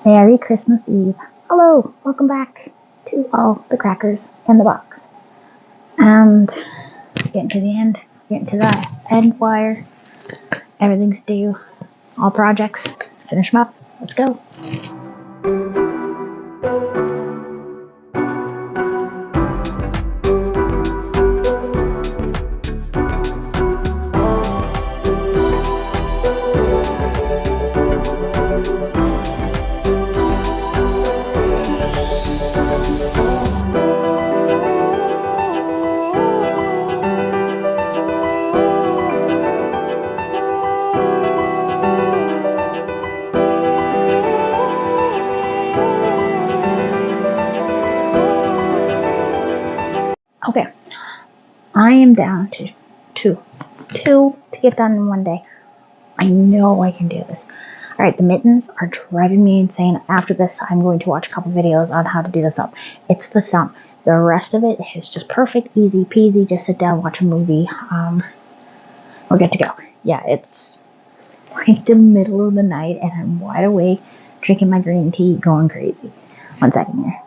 Merry Christmas Eve. Hello, welcome back to all the crackers in the box. And getting to the end, getting to the end wire. Everything's due. All projects. Finish them up. Let's go. Okay, I am down to two to get done in one day. I know I can do this. Alright, the mittens are driving me insane. After this, I'm going to watch a couple videos on how to do this up. It's the thumb. The rest of it is just perfect, easy peasy. Just sit down, watch a movie. We're good to go. Yeah, it's like the middle of the night and I'm wide awake, drinking my green tea, going crazy. 1 second here.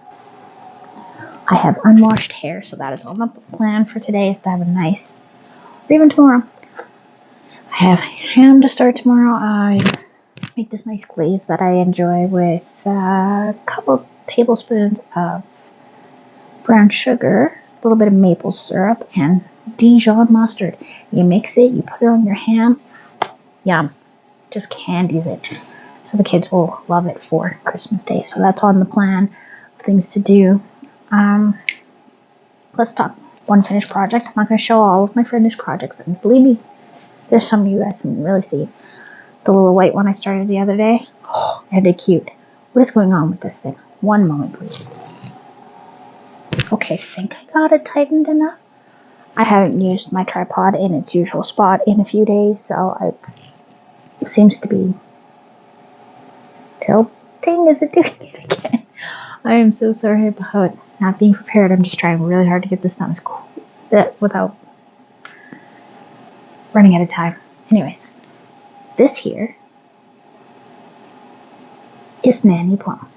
I have unwashed hair, so that is on the plan for today, is to have a nice, or even tomorrow. I have ham to start tomorrow. I make this nice glaze that I enjoy with a couple tablespoons of brown sugar, a little bit of maple syrup, and Dijon mustard. You mix it, you put it on your ham. Yum. Just candies it. So the kids will love it for Christmas Day. So that's on the plan of things to do. Let's talk one finished project. I'm not going to show all of my finished projects. And believe me, there's some of you guys can really see. The little white one I started the other day. Oh, and they're cute. What is going on with this thing? One moment, please. Okay, I think I got it tightened enough. I haven't used my tripod in its usual spot in a few days, so it seems to be tilting. Is it doing it again? I am so sorry about not being prepared. I'm just trying really hard to get this done without running out of time. Anyways, this here is Nanny Plum.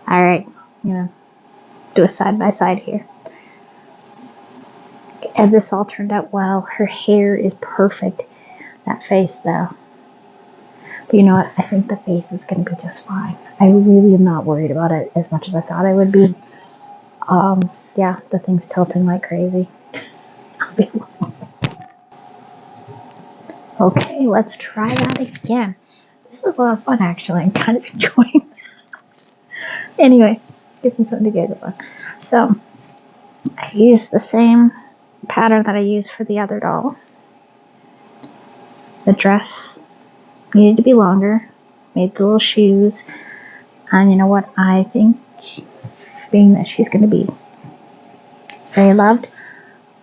Alright, I'm gonna do a side by side here. And this all turned out well. Her hair is perfect. That face though. But you know what? I think the face is going to be just fine. I really am not worried about it as much as I thought I would be. Yeah, the thing's tilting like crazy. I'll be lost. Okay, let's try that again. This is a lot of fun, actually. I'm kind of enjoying this. Anyway, gives me something to get on. So, I used the same pattern that I used for the other doll. The dress needed to be longer, made the little shoes, and you know what, I think, being that she's going to be very loved,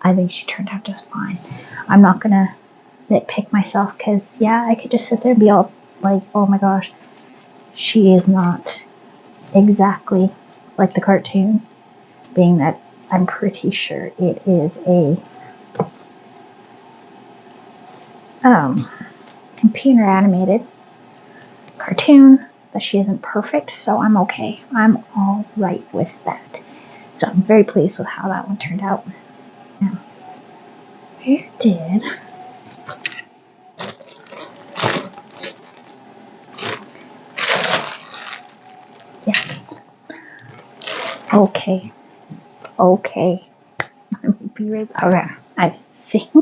I think she turned out just fine. I'm not going to nitpick myself, because yeah, I could just sit there and be all like, oh my gosh, she is not exactly like the cartoon, being that I'm pretty sure it is a computer animated cartoon, that she isn't perfect, so I'm okay. I'm all right with that. So I'm very pleased with how that one turned out. Now, where did yes. Okay. Let me be right back. Okay. I think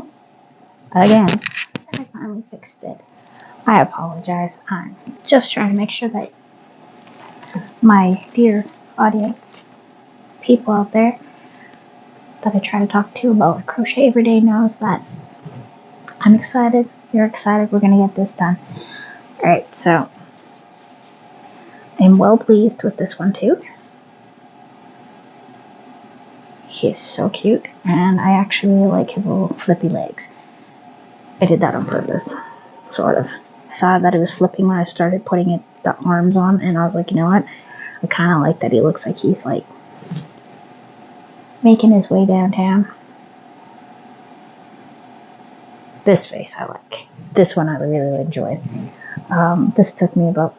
again I finally fixed it. I apologize. I'm just trying to make sure that my dear audience, people out there that I try to talk to about Crochet Every Day, knows that I'm excited, you're excited, we're going to get this done. Alright, so I'm well pleased with this one too. He is so cute, and I actually like his little flippy legs. I did that on purpose, sort of. I saw that it was flipping when I started putting the arms on, and I was like, you know what? I kind of like that he looks like he's like making his way downtown. This face I like. This one I really enjoyed. This took me about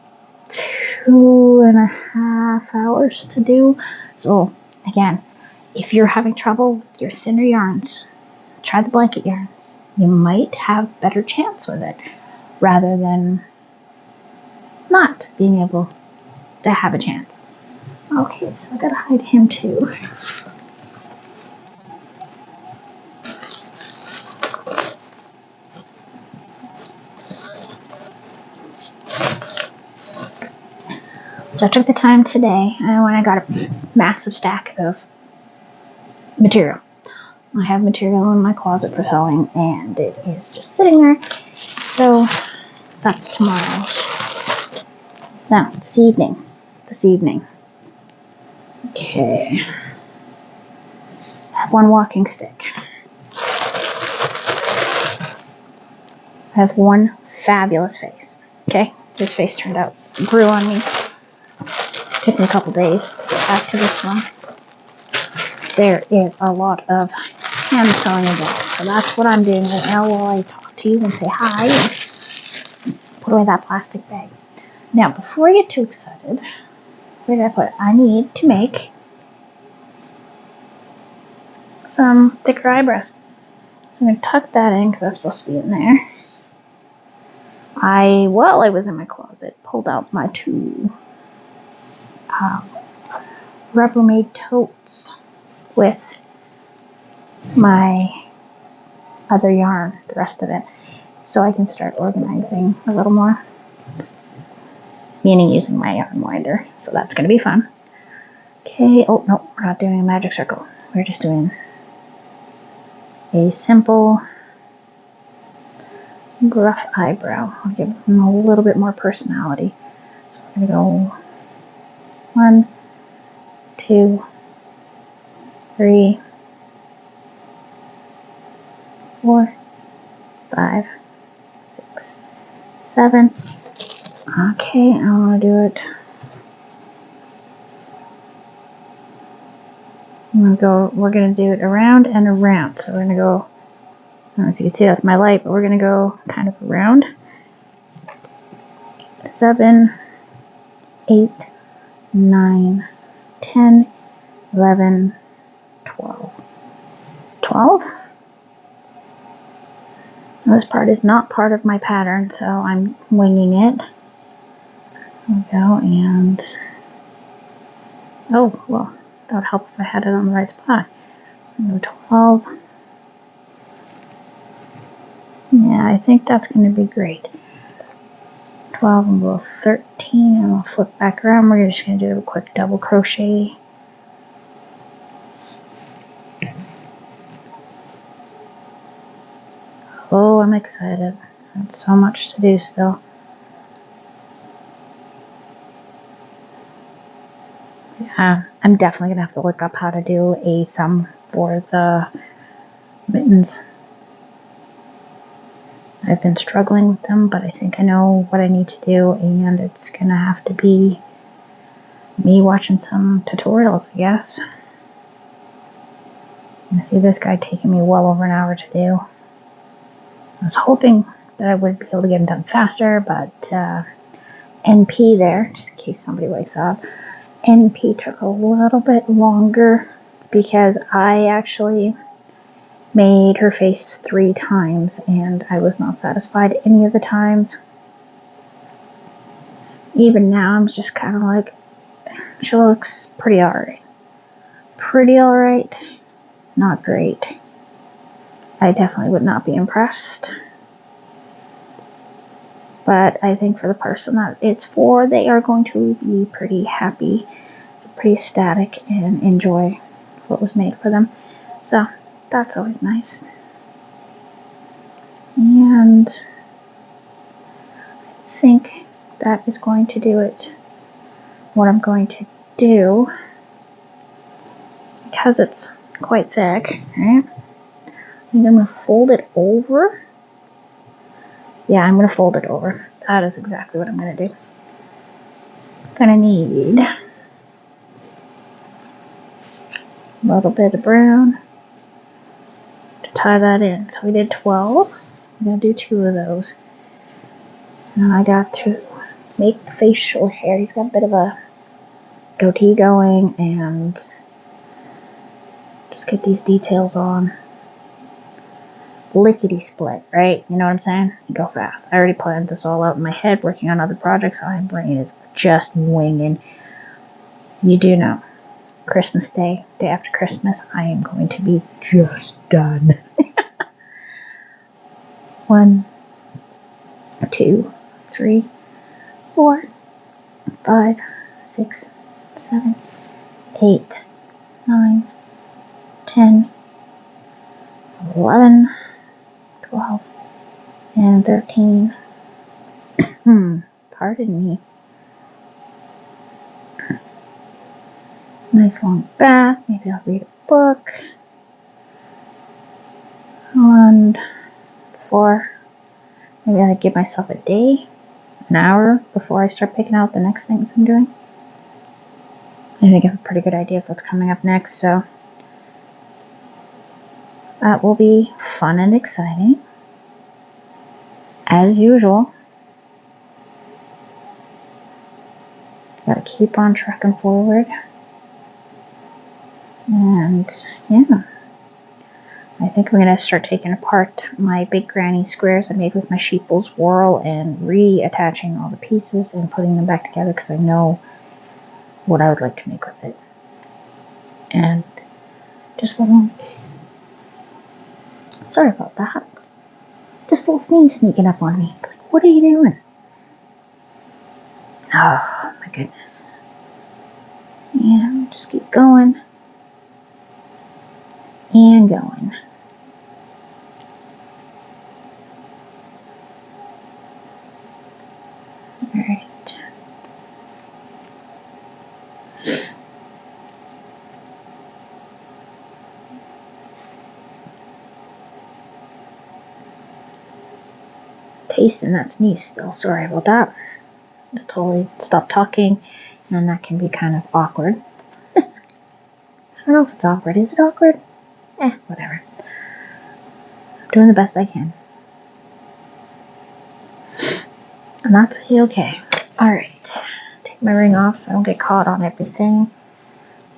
2.5 hours to do. So again, if you're having trouble with your cinder yarns, try the blanket yarns. You might have better chance with it rather than not being able to have a chance. Okay, so I gotta hide him too. So I took the time today, and when I got a massive stack of material. I have material in my closet for sewing, and it is just sitting there. So that's tomorrow. Now, this evening. Okay. I have one walking stick. I have one fabulous face. Okay? This face grew on me. Took me a couple days to get back to this one. There is a lot of hand sewing involved. So that's what I'm doing right now while I talk to you and say hi and put away that plastic bag. Now, before I get too excited, where did I put it? I need to make some thicker eyebrows. I'm going to tuck that in because that's supposed to be in there. While I was in my closet, pulled out my two Rubbermaid totes with my other yarn, the rest of it, so I can start organizing a little more. Meaning using my yarn winder, so that's going to be fun. Okay, oh no, we're not doing a magic circle. We're just doing a simple gruff eyebrow. I'll give them a little bit more personality. So we're going to go 1, 2, 3, 4, 5, 6, 7. Okay, I want to do it. We're going to do it around and around. So we're going to go, I don't know if you can see that with my light, but we're going to go kind of around. 7, 8, 9, 10, 11, 12. 12? This part is not part of my pattern, so I'm winging it. There we go, and oh, well, that would help if I had it on the right spot. 12. Yeah, I think that's going to be great. 12 and we'll 13, and we'll flip back around. We're just going to do a quick double crochet. Oh, I'm excited. That's so much to do still. Yeah, I'm definitely going to have to look up how to do a thumb for the mittens. I've been struggling with them, but I think I know what I need to do, and it's going to have to be me watching some tutorials, I guess. I see this guy taking me well over an hour to do. I was hoping that I would be able to get them done faster, but NP there, just in case somebody wakes up, NP took a little bit longer because I actually made her face 3 times and I was not satisfied any of the times. Even now I'm just kind of like, she looks pretty alright. Pretty alright, not great. I definitely would not be impressed. But I think for the person that it's for, they are going to be pretty happy, pretty ecstatic, and enjoy what was made for them. So that's always nice. And I think that is going to do it. What I'm going to do, because it's quite thick, right? I'm going to fold it over. Yeah, I'm going to fold it over. That is exactly what I'm going to do. I'm going to need a little bit of brown to tie that in. So we did 12. I'm gonna do 2 of those. And I got to make the facial hair. He's got a bit of a goatee going, and just get these details on. Lickety split, right? You know what I'm saying? You go fast. I already planned this all out in my head, working on other projects. My brain is just winging. You do know, Christmas Day, day after Christmas, I am going to be just done. 1, 2, 3, 4, 5, 6, 7, 8, 9, 10, 11, 12, and 13. Pardon me. Nice long bath. Maybe I'll read a book. And 4. Maybe I'll give myself a day, an hour before I start picking out the next things I'm doing. I think I have a pretty good idea of what's coming up next, so that will be fun and exciting. As usual. Gotta keep on trucking forward. And yeah, I think I'm gonna start taking apart my big granny squares I made with my sheeples whorl and reattaching all the pieces and putting them back together because I know what I would like to make with it. And just a little, sorry about that. Just a little sneeze sneaking up on me. Like, what are you doing? Oh my goodness. And just keep going. And going. Alright. Tasting that sneeze still. Sorry about that. Just totally stop talking, and that can be kind of awkward. I don't know if it's awkward. Is it awkward? Whatever. I'm doing the best I can. And that's okay. Alright. Take my ring off so I don't get caught on everything.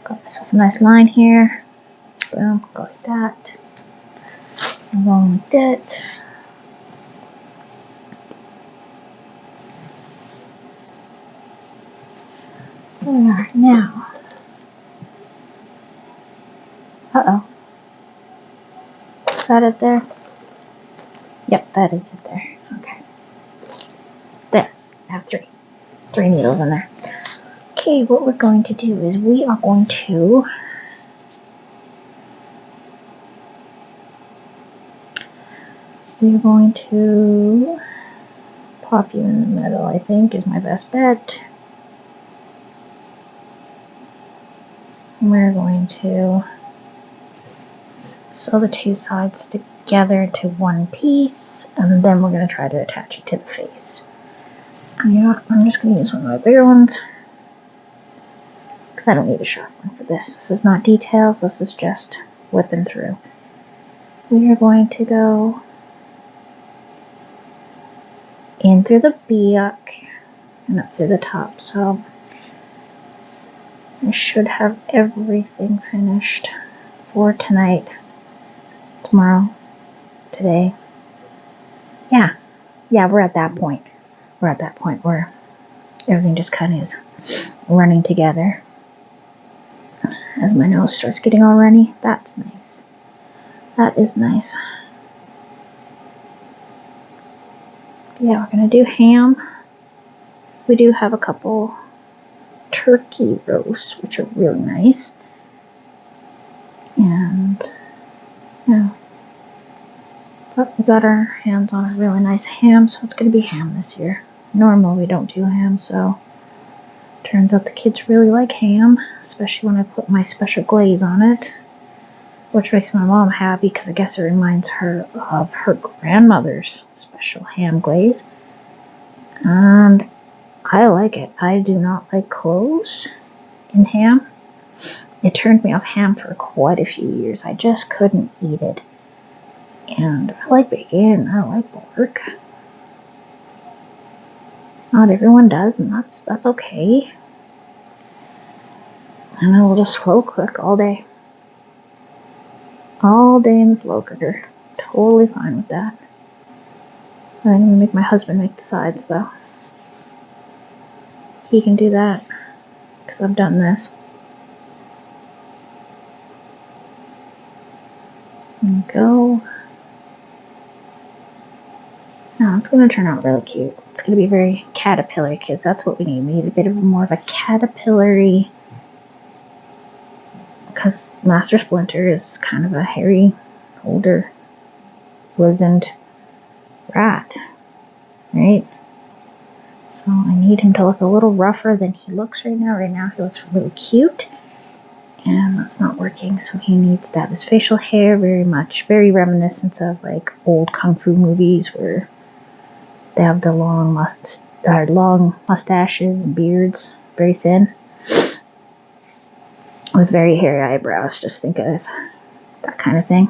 Got myself a nice line here. Boom. Go like that. Along like that. There we are. Now. Uh-oh. Is that it there? Yep, that is it there. Okay. There. I have 3. 3 needles in there. Okay, what we're going to do is we are going to pop you in the middle, I think, is my best bet. We're going to sew the 2 sides together to one piece, and then we're going to try to attach it to the face. Yeah, I'm just going to use one of my bigger ones, because I don't need a sharp one for this. This is not details, this is just whipping through. We are going to go in through the back and up through the top, so I should have everything finished for tonight, tomorrow, today. Yeah, we're at that point. We're at that point where everything just kind of is running together. As my nose starts getting all runny, that's nice. That is nice. Yeah, we're gonna do ham. We do have a couple turkey roasts, which are really nice. And yeah, but we got our hands on a really nice ham, so it's gonna be ham this year. Normally we don't do ham, so turns out the kids really like ham, especially when I put my special glaze on it, which makes my mom happy because I guess it reminds her of her grandmother's special ham glaze. And I like it. I do not like cloves in ham. It turned me off ham for quite a few years. I just couldn't eat it. And I like bacon, I like pork. Not everyone does, and that's okay. And I will just slow cook all day. All day in the slow cooker. Totally fine with that. I'm gonna make my husband make the sides though. He can do that, because I've done this. And go. Now it's gonna turn out really cute. It's gonna be very caterpillar, because that's what we need. We need a bit of more of a caterpillary, because Master Splinter is kind of a hairy, older, wizened rat, right? So I need him to look a little rougher than he looks right now. Right now he looks really cute, and that's not working, so he needs to have his facial hair very reminiscent of like old kung fu movies where they have the long mustaches and beards, very thin, with very hairy eyebrows. Just think of that kind of thing.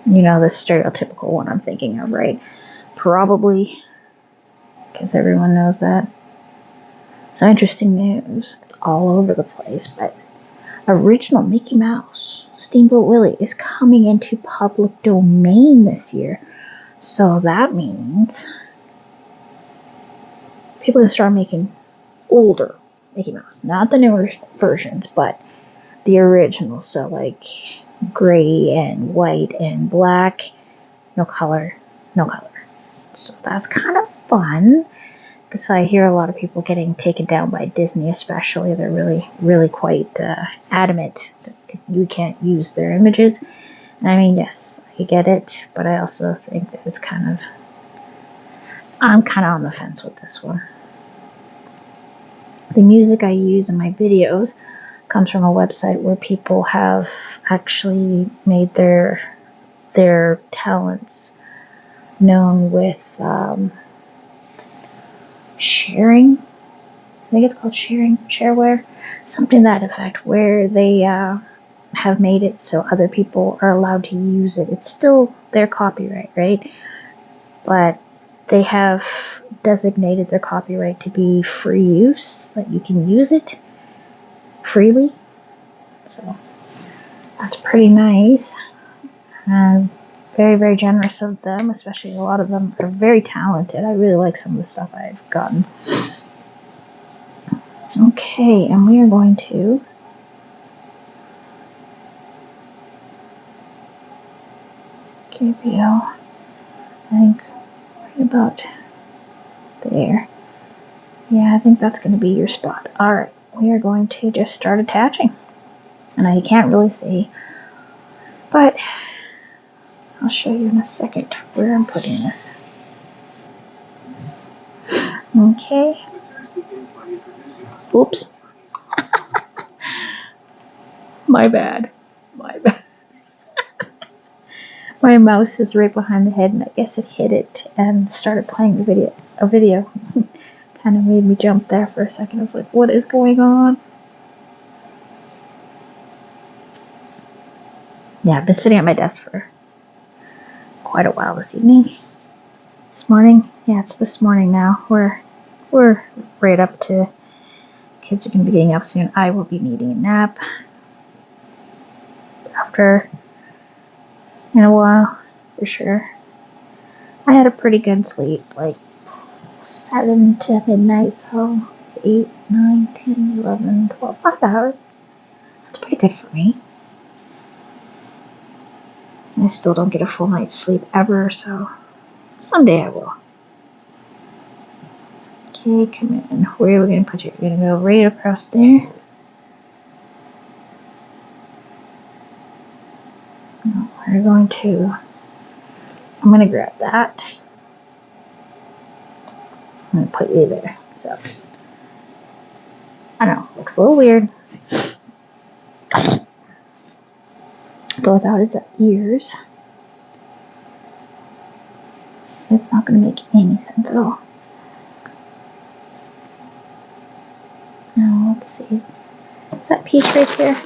You know, the stereotypical one I'm thinking of, right? Probably, because everyone knows that. So interesting news. It's all over the place, but original Mickey Mouse, Steamboat Willie, is coming into public domain this year. So that means people can start making older Mickey Mouse. Not the newer versions, but the original. So like gray and white and black. No color. So that's kind of fun. Because I hear a lot of people getting taken down by Disney, especially. They're really quite adamant that you can't use their images. And I mean, yes, I get it, but I also think that I'm kind of on the fence with this one. The music I use in my videos comes from a website where people have actually made their talents known with sharing. I think it's called shareware, something to that effect, where they have made it so other people are allowed to use it. It's still their copyright, right? But they have designated their copyright to be free use, that you can use it freely. So that's pretty nice. And very generous of them, especially a lot of them are very talented. I really like some of the stuff I've gotten. Okay, and we are going to Gabriel, I think right about there. Yeah, I think that's going to be your spot. Alright, we are going to just start attaching. And I can't really see, but I'll show you in a second where I'm putting this. Okay. Oops. My bad. My mouse is right behind the head, and I guess it hit it and started playing a video. Kind of made me jump there for a second. I was like, what is going on? Yeah, I've been sitting at my desk for quite a while this evening. This morning, yeah, it's this morning now. We're right up to, kids are going to be getting up soon. I will be needing a nap after in a while, for sure. I had a pretty good sleep, like 7 to midnight, so 8, 9, 10, 11, 12, 5 hours. That's pretty good for me. I still don't get a full night's sleep ever, so someday I will. Okay, come in. Where are we going to put you? We're going to go right across there. No, we're going to, I'm going to grab that. I'm going to put you there. So, I know, looks a little weird. But without his ears, it's not going to make any sense at all. Now, let's see. Is that piece right here?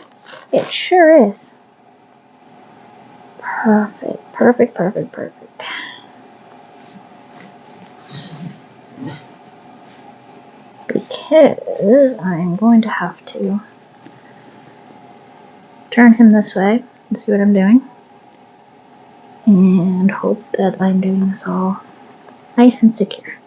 It sure is. Perfect, perfect, perfect, perfect. Because I'm going to have to turn him this way and see what I'm doing. And hope that I'm doing this all nice and secure.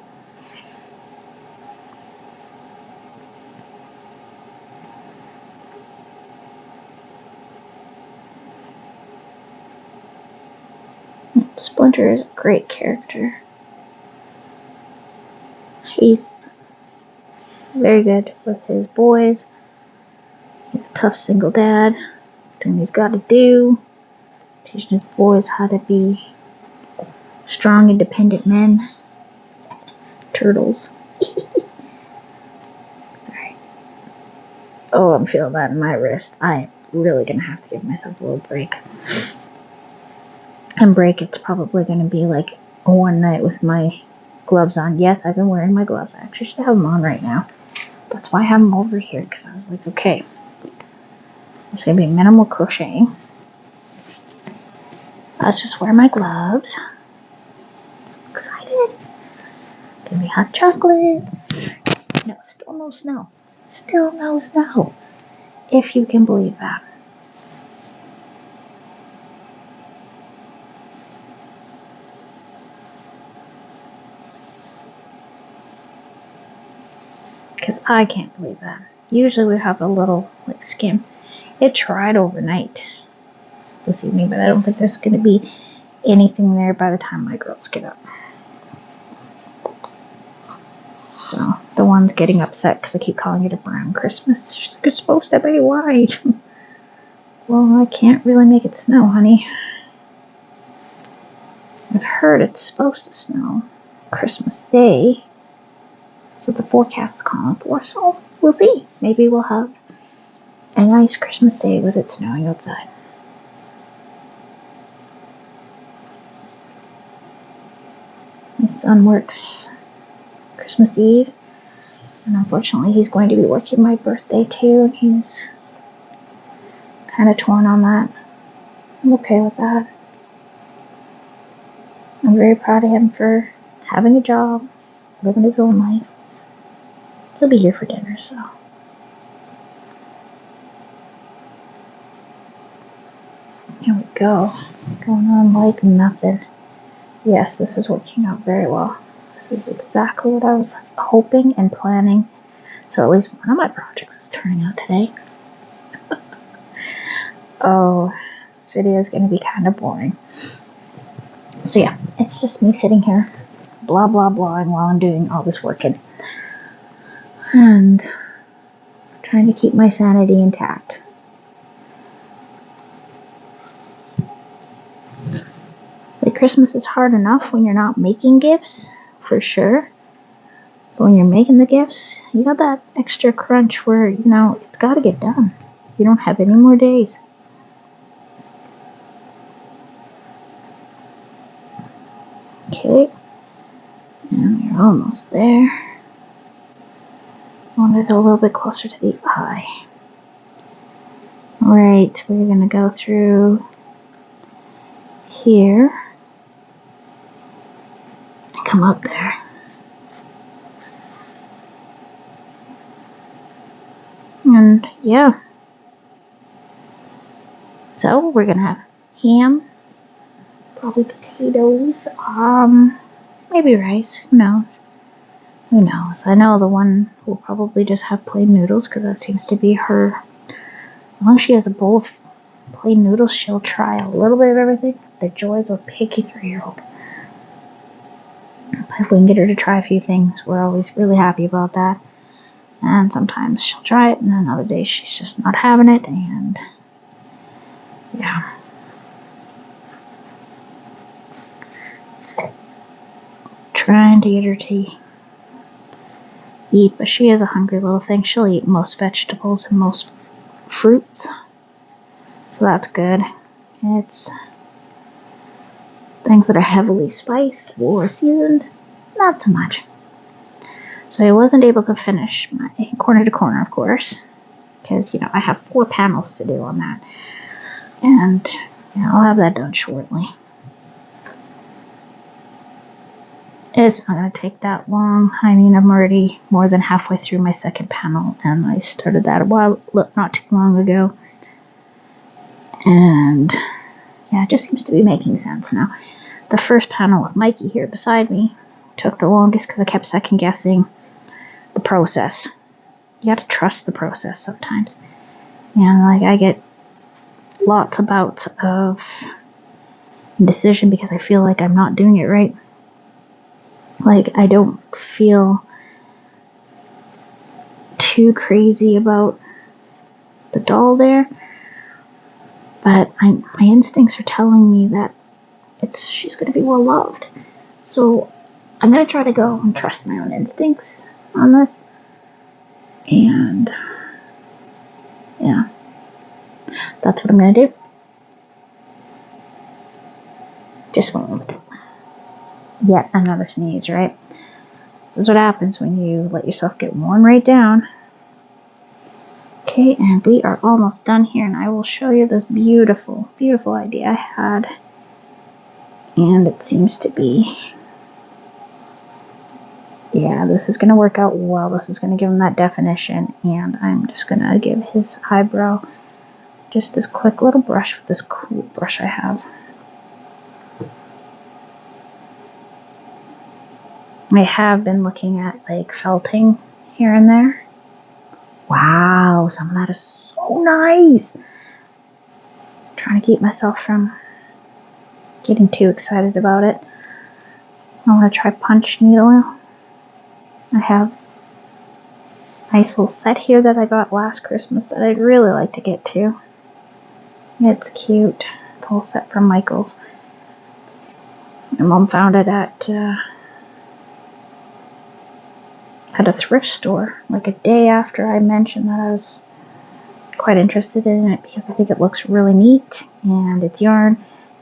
Splinter is a great character. He's very good with his boys. He's a tough single dad. Doing what he's got to do. Teaching his boys how to be strong, independent men. Turtles. Sorry. Oh, I'm feeling that in my wrist. I'm really going to have to give myself a little break. And break, it's probably going to be like one night with my gloves on. Yes, I've been wearing my gloves. I actually should have them on right now. That's why I have them over here, because I was like, okay, there's going to be minimal crocheting. I'll just wear my gloves. I'm so excited. Give me hot chocolates. No, still no snow. Still no snow. If you can believe that. Because I can't believe that. Usually we have a little like skim. It tried overnight this evening, but I don't think there's going to be anything there by the time my girls get up. So the one's getting upset because I keep calling it a brown Christmas. She's like, it's supposed to be white. Well, I can't really make it snow, honey. I've heard it's supposed to snow Christmas Day. That's what the forecast is calling for, so we'll see. Maybe we'll have a nice Christmas Day with it snowing outside. My son works Christmas Eve, and unfortunately he's going to be working my birthday too, and he's kind of torn on that. I'm okay with that. I'm very proud of him for having a job, living his own life. He'll be here for dinner, so. Here we go. Going on like nothing. Yes, this is working out very well. This is exactly what I was hoping and planning. So at least one of my projects is turning out today. Oh, this video is going to be kind of boring. So yeah, it's just me sitting here blah blah blahing while I'm doing all this working. And trying to keep my sanity intact. Like, Christmas is hard enough when you're not making gifts, for sure. But when you're making the gifts, you got that extra crunch where, you know, it's got to get done. You don't have any more days. Okay. And we're almost there. I want it a little bit closer to the eye. Alright, we're going to go through here. And come up there. And yeah. So we're going to have ham. Probably potatoes. Maybe rice. Who knows? Who knows? I know the one will probably just have plain noodles because that seems to be her. As long as she has a bowl of plain noodles, she'll try a little bit of everything. The joys of a picky 3-year-old. If we can get her to try a few things, we're always really happy about that. And sometimes she'll try it, and then other days she's just not having it, and yeah. Trying to get her to eat, but she is a hungry little thing. She'll eat most vegetables and most fruits, so that's good. It's things that are heavily spiced or seasoned, not so much. So I wasn't able to finish my corner to corner, of course, because, you know, I have 4 panels to do on that. And Yeah, I'll have that done shortly. It's not going to take that long. I mean, I'm already more than halfway through my second panel, and I started that not too long ago. And yeah, it just seems to be making sense now. The first panel with Mikey here beside me took the longest because I kept second guessing the process. You got to trust the process sometimes. And like I get lots of bouts of indecision because I feel like I'm not doing it right. Like I don't feel too crazy about the doll there, but my instincts are telling me that she's going to be well loved. So I'm going to try to go and trust my own instincts on this. And yeah, that's what I'm going to do. Just one moment. Yet another sneeze, right? This is what happens when you let yourself get worn right down. Okay, and we are almost done here, and I will show you this beautiful, beautiful idea I had. And it seems to be, yeah, this is going to work out well. This is going to give him that definition, and I'm just going to give his eyebrow just this quick little brush with this cool brush I have. I have been looking at like felting here and there. Wow, some of that is so nice. I'm trying to keep myself from getting too excited about it. I want to try punch needle. I have a nice little set here that I got last Christmas that I'd really like to get to. It's cute. It's a whole set from Michaels. My mom found it at a thrift store like a day after I mentioned that I was quite interested in it because I think it looks really neat and it's yarn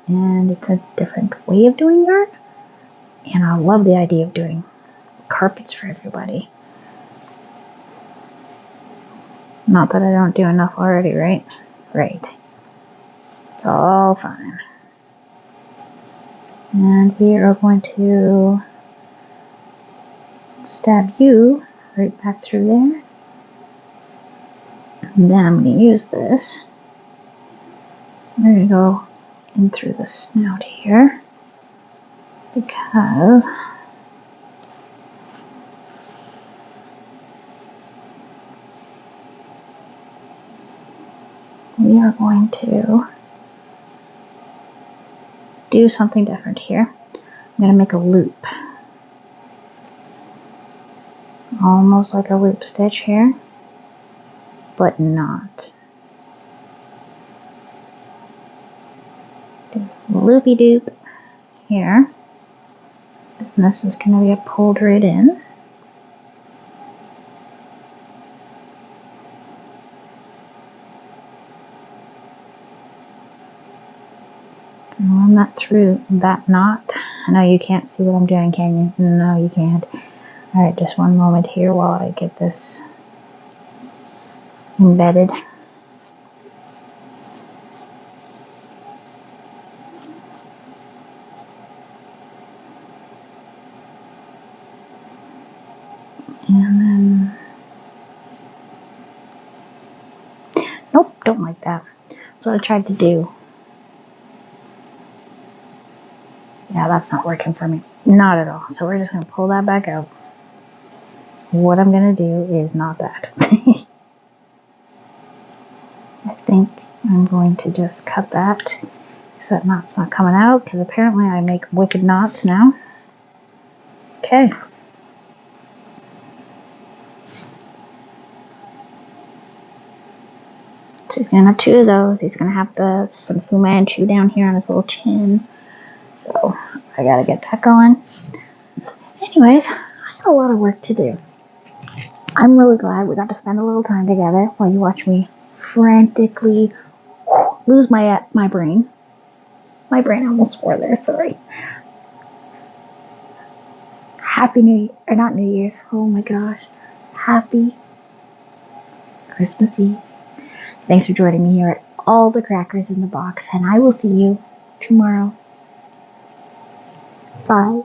and it's a different way of doing yarn, and I love the idea of doing carpets for everybody. Not that I don't do enough already, right? Right. It's all fine. And we are going to stab you right back through there. And then I'm going to use this. I'm going to go in through the snout here because we are going to do something different here. I'm going to make a loop. Almost like a loop stitch here, but not. Loopy doop here. And this is going to be pulled right in. And run that through that knot. I know you can't see what I'm doing, can you? No, you can't. Alright, just one moment here while I get this embedded. And then, nope, don't like that. That's what I tried to do. Yeah, that's not working for me. Not at all. So we're just going to pull that back out. What I'm going to do is not that. I think I'm going to just cut that because that knot's not coming out because apparently I make wicked knots now. Okay. So he's going to have two of those. He's going to have some Fu Manchu down here on his little chin. So I got to get that going. Anyways, I got a lot of work to do. I'm really glad we got to spend a little time together while you watch me frantically lose my brain. My brain almost swore there, sorry. Happy New Year, or not New Year's, oh my gosh. Happy Christmas Eve. Thanks for joining me here at all the crackers in the box, and I will see you tomorrow. Bye.